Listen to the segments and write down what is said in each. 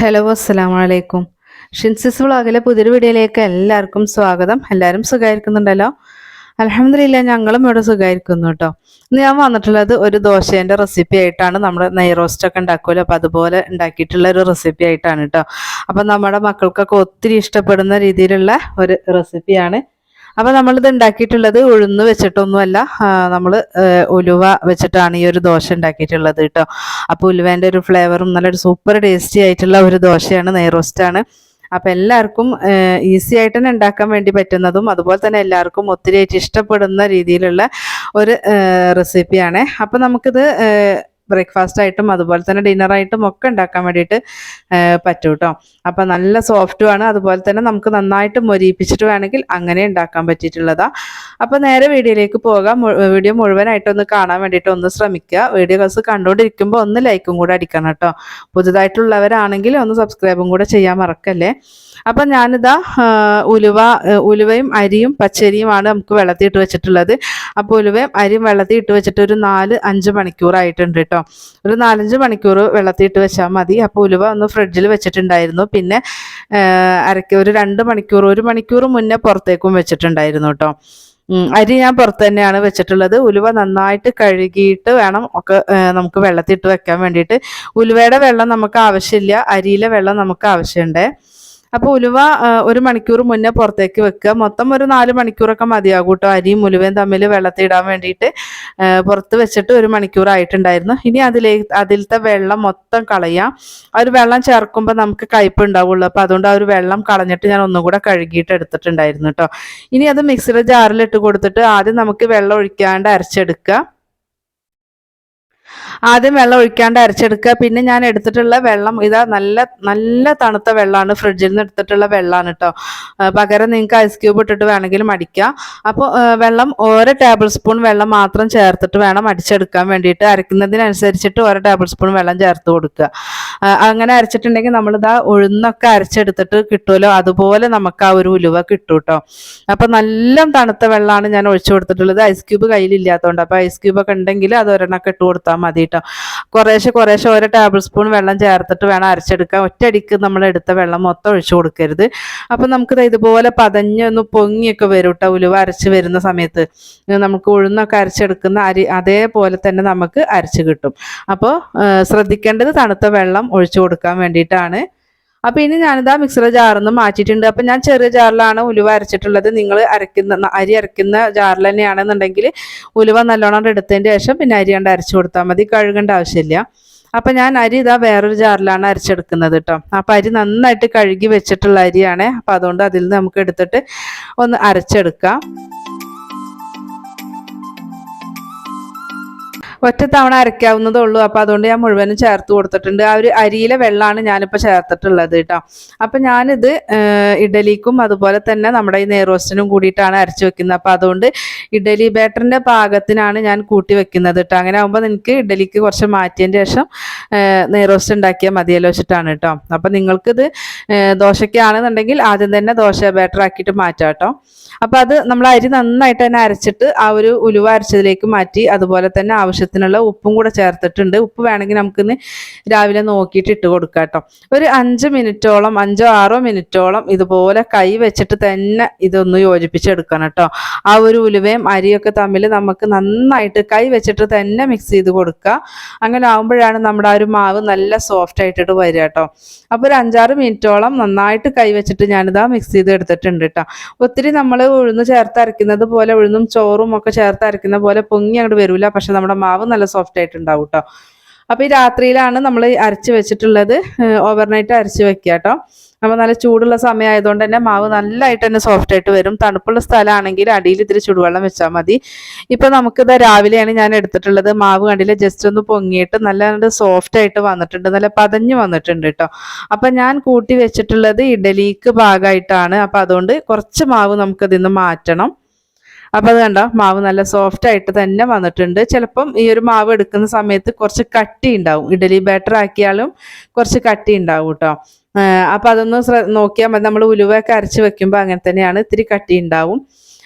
Hello അസ്സലാമു അലൈക്കും. ഷിൻസിസ് വ്ളോഗിലെ പുതിയൊരു വീഡിയോയിലേക്ക് എല്ലാവർക്കും സ്വാഗതം. എല്ലാവരും സുഖമായിരിക്കുന്നുണ്ടല്ലോ? അൽഹംദുലില്ലാ, ഞങ്ങളും ഇവിടെ സുഖമായിരിക്കുന്നു കേട്ടോ. ഇന്ന് ഞാൻ വന്നിട്ടുള്ളത് ഒരു ദോശേൻ്റെ റെസിപ്പി ആയിട്ടാണ്. നമ്മുടെ നെയ് റോസ്റ്റ് ഒക്കെ ഉണ്ടാക്കുമല്ലോ, അപ്പോൾ അതുപോലെ ഉണ്ടാക്കിയിട്ടുള്ള ഒരു റെസിപ്പി ആയിട്ടാണ് കേട്ടോ. അപ്പം നമ്മുടെ മക്കൾക്കൊക്കെ ഒത്തിരി ഇഷ്ടപ്പെടുന്ന രീതിയിലുള്ള ഒരു റെസിപ്പിയാണ്. അപ്പോൾ നമ്മളിത് ഉണ്ടാക്കിയിട്ടുള്ളത് ഉഴുന്ന് വെച്ചിട്ടൊന്നുമല്ല, നമ്മൾ ഉലുവ വെച്ചിട്ടാണ് ഈ ഒരു ദോശ ഉണ്ടാക്കിയിട്ടുള്ളത് കേട്ടോ. അപ്പോൾ ഉലുവേൻ്റെ ഒരു ഫ്ലേവറും നല്ലൊരു സൂപ്പർ ടേസ്റ്റി ആയിട്ടുള്ള ഒരു ദോശയാണ്, നെയ് റോസ്റ്റാണ്. അപ്പം എല്ലാവർക്കും ഈസി ആയിട്ട് തന്നെ ഉണ്ടാക്കാൻ വേണ്ടി പറ്റുന്നതും അതുപോലെ തന്നെ എല്ലാവർക്കും ഒത്തിരി ആയിട്ട് ഇഷ്ടപ്പെടുന്ന രീതിയിലുള്ള ഒരു റെസിപ്പിയാണ്. അപ്പം നമുക്കിത് ബ്രേക്ക്ഫാസ്റ്റ് ആയിട്ടും അതുപോലെ തന്നെ ഡിന്നറായിട്ടും ഒക്കെ ഉണ്ടാക്കാൻ വേണ്ടിയിട്ട് പറ്റും കേട്ടോ. അപ്പം നല്ല സോഫ്റ്റുമാണ്, അതുപോലെ തന്നെ നമുക്ക് നന്നായിട്ട് മൊരിയിപ്പിച്ചിട്ട് വേണമെങ്കിൽ അങ്ങനെ ഉണ്ടാക്കാൻ പറ്റിയിട്ടുള്ളതാണ്. അപ്പം നേരെ വീഡിയോയിലേക്ക് പോകാം. വീഡിയോ മുഴുവനായിട്ടൊന്ന് കാണാൻ വേണ്ടിയിട്ട് ഒന്ന് ശ്രമിക്കുക. വീഡിയോസ് കണ്ടുകൊണ്ടിരിക്കുമ്പോൾ ഒന്ന് ലൈക്കും കൂടെ അടിക്കണം കേട്ടോ. പുതുതായിട്ടുള്ളവരാണെങ്കിൽ ഒന്ന് സബ്സ്ക്രൈബും കൂടെ ചെയ്യാൻ മറക്കല്ലേ. അപ്പം ഞാനിതാ ഉലുവയും അരിയും പച്ചരിയുമാണ് നമുക്ക് വെള്ളത്തിയിട്ട് വെച്ചിട്ടുള്ളത്. അപ്പോൾ ഉലുവയും അരിയും വെള്ളത്തിയിട്ട് വെച്ചിട്ട് ഒരു 4-5 മണിക്കൂറായിട്ടുണ്ട് കേട്ടോ. ഒരു 4-5 മണിക്കൂർ വെള്ളത്തിയിട്ട് വെച്ചാൽ മതി. അപ്പോൾ ഉലുവ ഒന്ന് ഫ്രിഡ്ജിൽ വെച്ചിട്ടുണ്ടായിരുന്നു. പിന്നെ ഒരു 2 മണിക്കൂർ 1 മണിക്കൂർ മുന്നേ പുറത്തേക്കും വെച്ചിട്ടുണ്ടായിരുന്നു കേട്ടോ. അരി ഞാൻ പുറത്ത് തന്നെയാണ് വെച്ചിട്ടുള്ളത്. ഉലുവ നന്നായിട്ട് കഴുകിയിട്ട് വേണം ഒക്കെ നമുക്ക് വെള്ളത്തിയിട്ട് വെക്കാൻ വേണ്ടിയിട്ട്. ഉലുവയുടെ വെള്ളം നമുക്ക് ആവശ്യമില്ല, അരിയിലെ വെള്ളം നമുക്ക് ആവശ്യമുണ്ട്. അപ്പോൾ ഉലുവ 1 മണിക്കൂർ മുന്നേ പുറത്തേക്ക് വെക്കുക. മൊത്തം ഒരു 4 മണിക്കൂറൊക്കെ മതിയാകും കേട്ടോ. അരിയും ഉലുവയും തമ്മിൽ വെള്ളത്തിടാൻ വേണ്ടിയിട്ട് പുറത്ത് വെച്ചിട്ട് 1 മണിക്കൂറായിട്ടുണ്ടായിരുന്നു. ഇനി അതിലത്തെ വെള്ളം മൊത്തം കളയാം. ആ ഒരു വെള്ളം ചേർക്കുമ്പോൾ നമുക്ക് കയ്പ്പ് ഉണ്ടാവുള്ളൂ. അപ്പോൾ അതുകൊണ്ട് ആ ഒരു വെള്ളം കളഞ്ഞിട്ട് ഞാൻ ഒന്നും കൂടെ കഴുകിയിട്ട് എടുത്തിട്ടുണ്ടായിരുന്നു കേട്ടോ. ഇനി അത് മിക്സിയുടെ ജാറിലിട്ട് കൊടുത്തിട്ട് ആദ്യം നമുക്ക് വെള്ളം ഒഴിക്കാണ്ട് അരച്ചെടുക്കുക. ആദ്യം വെള്ളം ഒഴിക്കാണ്ട് അരച്ചെടുക്കുക. പിന്നെ ഞാൻ എടുത്തിട്ടുള്ള വെള്ളം ഇതാ നല്ല നല്ല തണുത്ത വെള്ളമാണ്, ഫ്രിഡ്ജിൽ നിന്ന് എടുത്തിട്ടുള്ള വെള്ളമാണ് കേട്ടോ. പകരം നിങ്ങൾക്ക് ഐസ് ക്യൂബ് ഇട്ടിട്ട് വേണമെങ്കിലും അടിക്കാം. അപ്പോൾ വെള്ളം 1 ടേബിൾ സ്പൂൺ വെള്ളം മാത്രം ചേർത്തിട്ട് വേണം അടിച്ചെടുക്കാൻ വേണ്ടിയിട്ട്. അരയ്ക്കുന്നതിനനുസരിച്ചിട്ട് 1 ടേബിൾ സ്പൂൺ വെള്ളം ചേർത്ത് കൊടുക്കുക. അങ്ങനെ അരച്ചിട്ടുണ്ടെങ്കിൽ നമ്മളിതാ ഉഴുന്നൊക്കെ അരച്ചെടുത്തിട്ട് കിട്ടുമല്ലോ, അതുപോലെ നമുക്ക് ആ ഒരു ഉലുവ കിട്ടും കേട്ടോ. അപ്പം നല്ല തണുത്ത വെള്ളമാണ് ഞാൻ ഒഴിച്ചു കൊടുത്തിട്ടുള്ളത്. ഐസ് ക്യൂബ് കയ്യിലില്ലാത്തതുകൊണ്ട്. അപ്പോൾ ഐസ് ക്യൂബൊക്കെ ഉണ്ടെങ്കിൽ അത് ഒരെണ്ണൊക്കെ ഇട്ട് കൊടുത്താൽ മതി കേട്ടോ. കുറേശ്ശെ 1 ടേബിൾ സ്പൂൺ വെള്ളം ചേർത്തിട്ട് വേണം അരച്ചെടുക്കാൻ. ഒറ്റയടിക്ക് നമ്മൾ എടുത്ത വെള്ളം മൊത്തം ഒഴിച്ചു കൊടുക്കരുത്. അപ്പം നമുക്ക് ഇതുപോലെ പതഞ്ഞൊന്ന് പൊങ്ങിയൊക്കെ വരും കേട്ടോ. ഉലുവ അരച്ച് വരുന്ന സമയത്ത് നമുക്ക് ഉഴുന്നൊക്കെ അരച്ചെടുക്കുന്ന അരി അതേപോലെ തന്നെ നമുക്ക് അരച്ച് കിട്ടും. അപ്പോൾ ശ്രദ്ധിക്കേണ്ടത് തണുത്ത വെള്ളം ഒഴിച്ചു കൊടുക്കാൻ വേണ്ടിയിട്ടാണ്. അപ്പോൾ ഇനി ഞാനിതാ മിക്സിയുടെ ജാറിൽ നിന്ന് മാറ്റിയിട്ടുണ്ട്. അപ്പം ഞാൻ ചെറിയ ജാറിലാണ് ഉലുവ അരച്ചിട്ടുള്ളത്. നിങ്ങൾ അരി അരയ്ക്കുന്ന ജാറിൽ തന്നെയാണെന്നുണ്ടെങ്കിൽ ഉലുവ നല്ലോണം എടുത്തതിന് ശേഷം പിന്നെ അരി കണ്ട് അരച്ചു കൊടുത്താൽ മതി, കഴുകേണ്ട ആവശ്യമില്ല. അപ്പം ഞാൻ അരി ഇതാ വേറൊരു ജാറിലാണ് അരച്ചെടുക്കുന്നത് കേട്ടോ. അപ്പം അരി നന്നായിട്ട് കഴുകി വെച്ചിട്ടുള്ള അരിയാണ്. അപ്പം അതുകൊണ്ട് അതിൽ നിന്ന് നമുക്ക് എടുത്തിട്ട് ഒന്ന് അരച്ചെടുക്കാം. ഒറ്റ തവണ അരയ്ക്കാവുന്നതേ ഉള്ളൂ. അപ്പോൾ അതുകൊണ്ട് ഞാൻ മുഴുവനും ചേർത്ത് കൊടുത്തിട്ടുണ്ട്. ആ ഒരു അരിയിലെ വെള്ളമാണ് ഞാനിപ്പോൾ ചേർത്തിട്ടുള്ളത് കേട്ടോ. അപ്പം ഞാനിത് ഇഡലിക്കും അതുപോലെ തന്നെ നമ്മുടെ ഈ നെയ് റോസ്റ്റിനും കൂടിയിട്ടാണ് അരച്ച് വെക്കുന്നത്. അപ്പോൾ അതുകൊണ്ട് ഇഡലി ബാറ്ററിൻ്റെ പാകത്തിനാണ് ഞാൻ കൂട്ടി വെക്കുന്നത് കേട്ടോ. അങ്ങനെ ആകുമ്പോൾ നിങ്ങൾക്ക് ഇഡലിക്ക് കുറച്ച് മാറ്റിയതിന് ശേഷം നെയ് റോസ്റ്റ് ഉണ്ടാക്കിയാൽ മതിയല്ലോ വെച്ചിട്ടാണ് കേട്ടോ. അപ്പം നിങ്ങൾക്കിത് ദോശയ്ക്കാണെന്നുണ്ടെങ്കിൽ ആദ്യം തന്നെ ദോശ ബാറ്റർ ആക്കിയിട്ട് മാറ്റാം കേട്ടോ. അപ്പം അത് നമ്മൾ അരി നന്നായിട്ട് തന്നെ അരച്ചിട്ട് ആ ഒരു ഉലുവ അരച്ചതിലേക്ക് മാറ്റി. അതുപോലെ തന്നെ ആവശ്യത്തിനുള്ള ഉപ്പും കൂടെ ചേർത്തിട്ടുണ്ട്. ഉപ്പ് വേണമെങ്കിൽ നമുക്കിന്ന് രാവിലെ നോക്കിയിട്ട് ഇട്ട് കൊടുക്കാം കേട്ടോ. ഒരു 5 മിനിറ്റോളം 5-6 മിനിറ്റോളം ഇതുപോലെ കൈ വെച്ചിട്ട് തന്നെ ഇതൊന്ന് യോജിപ്പിച്ചെടുക്കണം കേട്ടോ. ആ ഒരു ഉലുവയും അരിയൊക്കെ തമ്മിൽ നമുക്ക് നന്നായിട്ട് കൈ വെച്ചിട്ട് തന്നെ മിക്സ് ചെയ്ത് കൊടുക്കുക. അങ്ങനെ ആകുമ്പോഴാണ് നമ്മുടെ ആ ഒരു മാവ് നല്ല സോഫ്റ്റ് ആയിട്ടിട്ട് വരിക കേട്ടോ. അപ്പോൾ ഒരു 5-6 മിനിറ്റോളം നന്നായിട്ട് കൈ വെച്ചിട്ട് ഞാനിതാ മിക്സ് ചെയ്ത് എടുത്തിട്ടുണ്ട് കേട്ടോ. ഒത്തിരി നമ്മൾ ഉഴുന്ന് ചേർത്ത് അരയ്ക്കുന്നത് പോലെ ഉഴുന്നും ചോറും ഒക്കെ ചേർത്ത് അരയ്ക്കുന്ന പോലെ പൊങ്ങി അങ്ങോട്ട് വരില്ല. പക്ഷെ നമ്മുടെ മാവ് നല്ല സോഫ്റ്റ് ആയിട്ടുണ്ടാവും കേട്ടോ. അപ്പോൾ ഈ രാത്രിയിലാണ് നമ്മൾ അരച്ച് വെച്ചിട്ടുള്ളത്. ഓവർനൈറ്റ് അരച്ച് വെക്കുക കേട്ടോ. അപ്പോൾ നല്ല ചൂടുള്ള സമയമായതുകൊണ്ട് തന്നെ മാവ് നല്ലതായിട്ട് തന്നെ സോഫ്റ്റ് ആയിട്ട് വരും. തണുപ്പുള്ള സ്ഥലമാണെങ്കിൽ അടിയിൽ ഇത്തിരി ചൂടുവെള്ളം വെച്ചാൽ മതി. ഇപ്പോൾ നമുക്കിത് രാവിലെയാണ് ഞാൻ എടുത്തിട്ടുള്ളത്. മാവ് കണ്ടില്ല, ജസ്റ്റ് ഒന്ന് പൊങ്ങിയിട്ട് നല്ല സോഫ്റ്റ് ആയിട്ട് വന്നിട്ടുണ്ട്, നല്ല പതഞ്ഞ് വന്നിട്ടുണ്ട് കേട്ടോ. അപ്പം ഞാൻ കൂട്ടി വെച്ചിട്ടുള്ളത് ഇഡലിക്ക് ഭാഗമായിട്ടാണ്. അപ്പം അതുകൊണ്ട് കുറച്ച് മാവ് നമുക്കതിൽ നിന്ന് മാറ്റണം. അപ്പം അത് കണ്ടോ, മാവ് നല്ല സോഫ്റ്റ് ആയിട്ട് തന്നെ വന്നിട്ടുണ്ട്. ചിലപ്പം ഈ ഒരു മാവ് എടുക്കുന്ന സമയത്ത് കുറച്ച് കട്ടി ഉണ്ടാവും. ഇഡലി ബാറ്റർ ആക്കിയാലും കുറച്ച് കട്ടി ഉണ്ടാവും കേട്ടോ. അപ്പം അതൊന്ന് നോക്കിയാൽ മതി. നമ്മൾ ഉലുവയൊക്കെ അരച്ച് വെക്കുമ്പോൾ അങ്ങനെ തന്നെയാണ്, ഇത്തിരി കട്ടി ഉണ്ടാവും.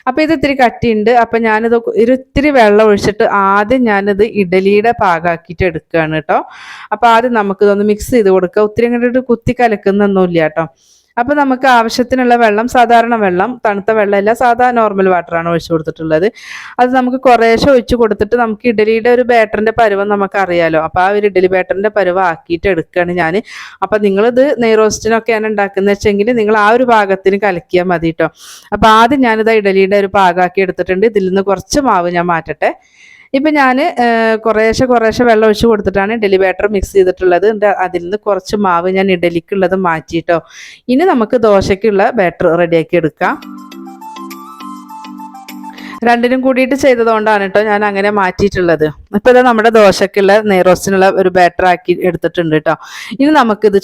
അപ്പോൾ ഇത് ഇത്തിരി കട്ടിയുണ്ട്. അപ്പം ഞാനിത് ഇത്തിരി വെള്ളം ഒഴിച്ചിട്ട് ആദ്യം ഞാനിത് ഇഡലിയുടെ പാകമാക്കിയിട്ട് എടുക്കുകയാണ് കേട്ടോ. അപ്പോൾ ആദ്യം നമുക്കിതൊന്ന് മിക്സ് ചെയ്ത് കൊടുക്കുക. ഒത്തിരി അങ്ങോട്ട് കുത്തി കലക്കുന്നൊന്നുമില്ല കേട്ടോ. അപ്പോൾ നമുക്ക് ആവശ്യത്തിനുള്ള വെള്ളം, സാധാരണ വെള്ളം, തണുത്ത വെള്ളമല്ല, സാധാ നോർമൽ വാട്ടറാണ് ഒഴിച്ചു കൊടുത്തിട്ടുള്ളത്. അത് നമുക്ക് കുറേശ്ശെ ഒഴിച്ച് കൊടുത്തിട്ട് നമുക്ക് ഇഡലിയുടെ ഒരു ബാറ്ററിൻ്റെ പരുവം നമുക്കറിയാലോ. അപ്പോൾ ആ ഒരു ഇഡലി ബാറ്ററിൻ്റെ പരുവം ആക്കിയിട്ട് എടുക്കുകയാണ് ഞാൻ. അപ്പോൾ നിങ്ങളിത് നെയ് റോസ്റ്റിനൊക്കെയാണ് ഉണ്ടാക്കുന്നത് വെച്ചെങ്കിൽ നിങ്ങൾ ആ ഒരു പാകത്തിന് കലക്കിയാൽ മതി കേട്ടോ. അപ്പോൾ ആദ്യം ഞാനിത് ഇഡലിയുടെ ഒരു പാകമാക്കി എടുത്തിട്ടുണ്ട്. ഇതിൽ നിന്ന് കുറച്ച് മാവ് ഞാൻ മാറ്റട്ടെ. ഇപ്പം ഞാൻ കുറേശ്ശെ വെള്ളം ഒഴിച്ച് കൊടുത്തിട്ടാണ് ഇഡലി ബാറ്റർ മിക്സ് ചെയ്തിട്ടുള്ളത്. അതിൽ നിന്ന് കുറച്ച് മാവ് ഞാൻ ഇഡലിക്കുള്ളത് മാറ്റിയിട്ടോ. ഇനി നമുക്ക് ദോശയ്ക്കുള്ള ബാറ്റർ റെഡിയാക്കി എടുക്കാം. രണ്ടിനും കൂടിയിട്ട് ചെയ്തതുകൊണ്ടാണ് കേട്ടോ ഞാൻ അങ്ങനെ മാറ്റിയിട്ടുള്ളത്. ഇപ്പോൾ ഇത് നമ്മുടെ ദോശയ്ക്കുള്ള നെയ്റോസ്റ്റിനുള്ള ഒരു ബാറ്റർ ആക്കി എടുത്തിട്ടുണ്ട് കേട്ടോ. ഇനി നമുക്കിത്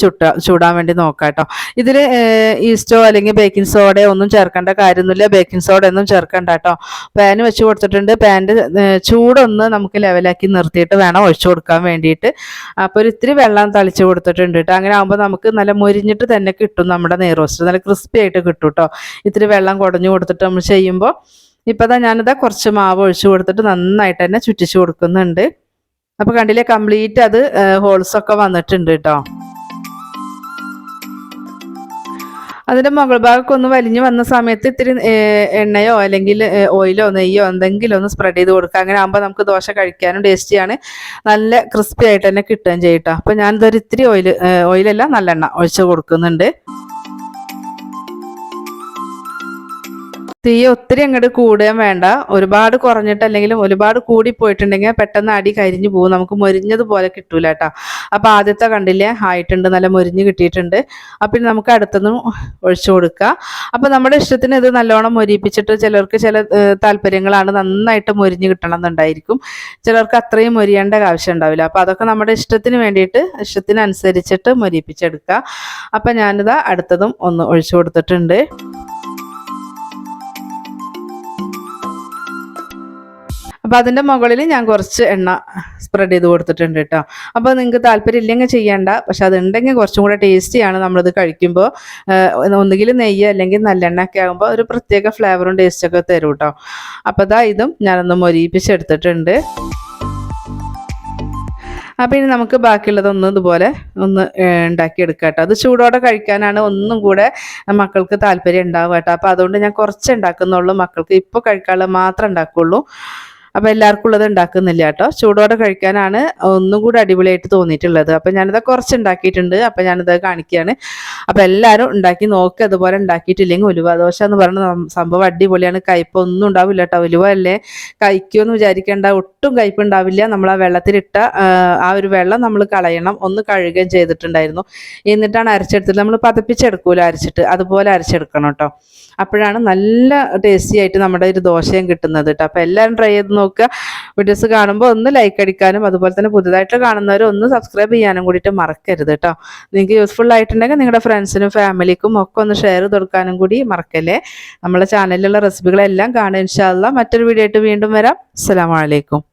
ചൂടാൻ വേണ്ടി നോക്കാം കേട്ടോ. ഇതിൽ ഈസ്റ്റോ അല്ലെങ്കിൽ ബേക്കിംഗ് സോഡയോ ഒന്നും ചേർക്കേണ്ട കാര്യമൊന്നുമില്ല. ബേക്കിംഗ് സോഡ ഒന്നും ചേർക്കണ്ട കേട്ടോ. പാന് വെച്ച് കൊടുത്തിട്ടുണ്ട്. പാൻ്റെ ചൂടൊന്ന് നമുക്ക് ലെവലാക്കി നിർത്തിയിട്ട് വേണം ഒഴിച്ചു കൊടുക്കാൻ വേണ്ടിയിട്ട്. അപ്പോൾ ഒരു ഇത്തിരി വെള്ളം തളിച്ച് കൊടുത്തിട്ടുണ്ട് കേട്ടോ. അങ്ങനെ ആകുമ്പോൾ നമുക്ക് നല്ല മൊരിഞ്ഞിട്ട് തന്നെ കിട്ടും നമ്മുടെ നെയ്റോസ്റ്റ്. നല്ല ക്രിസ്പി ആയിട്ട് കിട്ടും കേട്ടോ. ഇത്തിരി വെള്ളം കുടഞ്ഞു കൊടുത്തിട്ട് നമ്മൾ ചെയ്യുമ്പോൾ. ഇപ്പോൾ ഞാനിതാ കുറച്ച് മാവ് ഒഴിച്ചു കൊടുത്തിട്ട് നന്നായിട്ട് തന്നെ ചുറ്റിച്ചു കൊടുക്കുന്നുണ്ട്. അപ്പോൾ കണ്ടില്ലേ, കംപ്ലീറ്റ് അത് ഹോൾസൊക്കെ വന്നിട്ടുണ്ട് കേട്ടോ. അതിൻ്റെ മുകൾ ഭാഗമൊക്കെ ഒന്ന് വലിഞ്ഞ് വന്ന സമയത്ത് ഇത്തിരി എണ്ണയോ അല്ലെങ്കിൽ ഓയിലോ നെയ്യോ എന്തെങ്കിലും ഒന്ന് സ്പ്രെഡ് ചെയ്ത് കൊടുക്കുക. അങ്ങനെ ആകുമ്പോൾ നമുക്ക് ദോശ കഴിക്കാനും ടേസ്റ്റിയാണ്, നല്ല ക്രിസ്പി ആയിട്ട് തന്നെ കിട്ടുകയും ചെയ്യും കേട്ടോ. അപ്പോൾ ഞാനിതൊരു ഇത്തിരി ഓയിലല്ല നല്ലെണ്ണ ഒഴിച്ച് കൊടുക്കുന്നുണ്ട്. തീ ഒത്തിരി അങ്ങോട്ട് കൂടുകയും വേണ്ട, ഒരുപാട് കുറഞ്ഞിട്ട് അല്ലെങ്കിലും ഒരുപാട് കൂടി പോയിട്ടുണ്ടെങ്കിൽ പെട്ടെന്ന് അടി കരിഞ്ഞു പോകും, നമുക്ക് മൊരിഞ്ഞതുപോലെ കിട്ടൂല കേട്ടോ. അപ്പോൾ ആദ്യത്തെ കണ്ടില്ലേ ആയിട്ടുണ്ട്, നല്ല മൊരിഞ്ഞ് കിട്ടിയിട്ടുണ്ട്. അപ്പം നമുക്ക് അടുത്തൊന്നും ഒഴിച്ചു കൊടുക്കുക. അപ്പോൾ നമ്മുടെ ഇഷ്ടത്തിന് ഇത് നല്ലോണം മൊരിപ്പിച്ചിട്ട്, ചിലർക്ക് ചില താല്പര്യങ്ങളാണ് നന്നായിട്ട് മൊരിഞ്ഞ് കിട്ടണം എന്നുണ്ടായിരിക്കും, ചിലർക്ക് അത്രയും മൊരിയേണ്ട ആവശ്യം ഉണ്ടാവില്ല. അപ്പോൾ അതൊക്കെ നമ്മുടെ ഇഷ്ടത്തിന് വേണ്ടിയിട്ട് ഇഷ്ടത്തിനനുസരിച്ചിട്ട് മൊരിപ്പിച്ചെടുക്കുക. അപ്പം ഞാനിതാ അടുത്തതും ഒന്ന് ഒഴിച്ചു കൊടുത്തിട്ടുണ്ട്. അപ്പോൾ അതിൻ്റെ മുകളിൽ ഞാൻ കുറച്ച് എണ്ണ സ്പ്രെഡ് ചെയ്ത് കൊടുത്തിട്ടുണ്ട് കേട്ടോ. അപ്പോൾ നിങ്ങൾക്ക് താല്പര്യം ഇല്ലെങ്കിൽ ചെയ്യേണ്ട, പക്ഷെ അതുണ്ടെങ്കിൽ കുറച്ചും കൂടെ ടേസ്റ്റിയാണ് നമ്മളിത് കഴിക്കുമ്പോൾ. ഒന്നുകിൽ നെയ്യ് അല്ലെങ്കിൽ നല്ലെണ്ണ ഒക്കെ ആകുമ്പോൾ ഒരു പ്രത്യേക ഫ്ലേവറും ടേസ്റ്റൊക്കെ തരും കേട്ടോ. അപ്പോൾ ഇതും ഞാനൊന്ന് മൊരിപ്പിച്ചെടുത്തിട്ടുണ്ട്. അപ്പോൾ ഇനി നമുക്ക് ബാക്കിയുള്ളതൊന്നും ഇതുപോലെ ഒന്ന് ഉണ്ടാക്കിയെടുക്കാം കേട്ടോ. അത് ചൂടോടെ കഴിക്കാനാണ് ഒന്നും കൂടെ മക്കൾക്ക് താല്പര്യം ഉണ്ടാവുക കേട്ടോ. അപ്പോൾ അതുകൊണ്ട് ഞാൻ കുറച്ച് ഉണ്ടാക്കുന്നുള്ളൂ, മക്കൾക്ക് ഇപ്പോൾ കഴിക്കാനുള്ളത് മാത്രമേ ഉണ്ടാക്കുള്ളൂ. അപ്പോൾ എല്ലാവർക്കും ഉള്ളത് ഉണ്ടാക്കുന്നില്ല കേട്ടോ. ചൂടോടെ കഴിക്കാനാണ് ഒന്നും കൂടി അടിപൊളിയായിട്ട് തോന്നിയിട്ടുള്ളത്. അപ്പോൾ ഞാനിത് കുറച്ച് ഉണ്ടാക്കിയിട്ടുണ്ട്. അപ്പോൾ ഞാനിത് കാണിക്കുകയാണ്. അപ്പോൾ എല്ലാവരും ഉണ്ടാക്കി നോക്കുക. അതുപോലെ ഉണ്ടാക്കിയിട്ടില്ലെങ്കിൽ ഉലുവ ദോശ എന്ന് പറയുന്ന സംഭവം അടിപൊളിയാണ്. കയ്പൊന്നും ഉണ്ടാവില്ല കേട്ടോ. ഉലുവ അല്ലേ കഴിക്കുമെന്ന് വിചാരിക്കേണ്ട, ഒട്ടും കയ്പ് ഉണ്ടാവില്ല. നമ്മൾ ആ വെള്ളത്തിലിട്ട ആ ഒരു വെള്ളം നമ്മൾ കളയണം, ഒന്ന് കഴുകുകയും ചെയ്തിട്ടുണ്ടായിരുന്നു. എന്നിട്ടാണ് അരച്ചെടുത്തത്. നമ്മൾ പതപ്പിച്ചെടുക്കൂല അരച്ചിട്ട്, അതുപോലെ അരച്ചെടുക്കണം കേട്ടോ. അപ്പോഴാണ് നല്ല ടേസ്റ്റി ആയിട്ട് നമ്മുടെ ഒരു ദോശയും കിട്ടുന്നത് കേട്ടോ. അപ്പോൾ എല്ലാവരും ട്രൈ ചെയ്ത് നോക്കുക. വീഡിയോസ് കാണുമ്പോൾ ഒന്ന് ലൈക്ക് അടിക്കാനും അതുപോലെ തന്നെ പുതുതായിട്ട് കാണുന്നവർ ഒന്ന് സബ്സ്ക്രൈബ് ചെയ്യാനും കൂടിയിട്ട് മറക്കരുത് കേട്ടോ. നിങ്ങൾക്ക് യൂസ്ഫുൾ ആയിട്ടുണ്ടെങ്കിൽ നിങ്ങളുടെ ഫ്രണ്ട്സിനും ഫാമിലിക്കും ഒക്കെ ഒന്ന് ഷെയർ ചെയ്ത് കൊടുക്കാനും കൂടി മറക്കല്ലേ. നമ്മളെ ചാനലിലുള്ള റെസിപ്പികളെല്ലാം കാണുക. ഇൻഷാ അല്ലാഹ് മറ്റൊരു വീഡിയോ ആയിട്ട് വീണ്ടും വരാം. അസ്സലാമു അലൈക്കും.